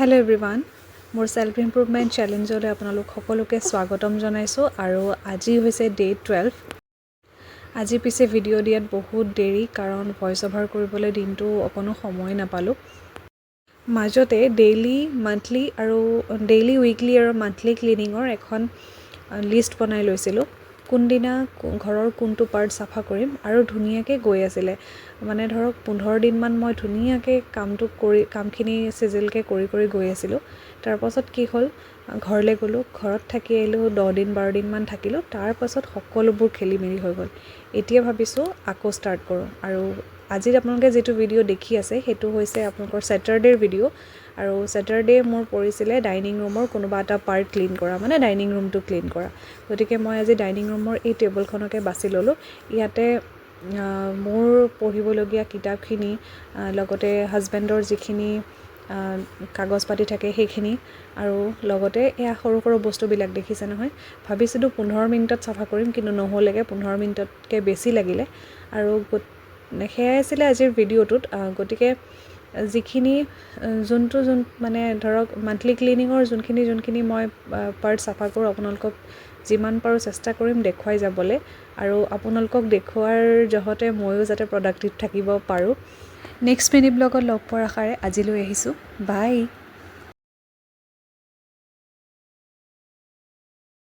Hello' everyone, মোৰ self improvement চেলেঞ্জলৈ আপোনালোক সকলোকে স্বাগতম জনাইছোঁ আৰু আজি হৈছে ডে 12। আজি পিছে ভিডিঅ' দিয়াত বহুত দেৰি, কাৰণ ভইচ অভাৰ কৰিবলৈ দিনটো অকণো সময় নাপালোঁ। মাজতে ডেইলি উইকলি আৰু মান্থলি ক্লিনিঙৰ এখন লিষ্ট বনাই লৈছিলোঁ। কোনদিনা ঘৰৰ কোনটো পাৰ্ট চাফা কৰিম আৰু ধুনীয়াকৈ গৈ আছিলে। মানে ধৰক 15 দিনমান মই ধুনীয়াকৈ কামখিনি চিজিলকৈ কৰি গৈ আছিলোঁ। তাৰপাছত কি হ'ল, ঘৰলৈ গ'লোঁ, ঘৰত থাকি আহিলোঁ, 10 দিন 12 দিনমান থাকিলোঁ। তাৰপাছত সকলোবোৰ খেলি মেলি হৈ গ'ল। এতিয়া ভাবিছোঁ আকৌ ষ্টাৰ্ট কৰোঁ। আৰু আজি আপোনালোকে যিটো ভিডিঅ' দেখি আছে সেইটো হৈছে আপোনালোকৰ ছেটাৰডেৰ ভিডিঅ'। আৰু ছেটাৰডে মোৰ পৰিছিলে ডাইনিং ৰুমৰ কোনোবা এটা পাৰ্ট ক্লিন কৰা, মানে ডাইনিং ৰুমটো ক্লিন কৰা। গতিকে মই আজি ডাইনিং ৰুমৰ এই টেবুলখনকে বাছি ল'লোঁ। ইয়াতে মোৰ পঢ়িবলগীয়া কিতাপখিনি, লগতে হাজবেণ্ডৰ যিখিনি কাগজ পাতি থাকে সেইখিনি, আৰু লগতে এয়া সৰু সৰু বস্তুবিলাক দেখিছে নহয়। ভাবিছিলোঁ 15 মিনিটত চাফা কৰিম, কিন্তু নহ'লেগৈ, 15 মিনিটতকৈ বেছি লাগিলে। আৰু সেয়াই আছিলে আজিৰ ভিডিঅ'টোত। গতিকে যোনটো মানে ধৰক মান্থলি ক্লিনিঙৰ যোনখিনি মই পাৰ্ট চাফা কৰোঁ, আপোনালোকক যিমান পাৰোঁ চেষ্টা কৰিম দেখুৱাই যাবলৈ, আৰু আপোনালোকক দেখুওৱাৰ জহতে ময়ো যাতে প্ৰডাক্টিভ থাকিব পাৰোঁ। নেক্সট মিনি ব্লগত লগ পোৱাৰ আশাৰে আজিলৈ আহিছোঁ। বাই।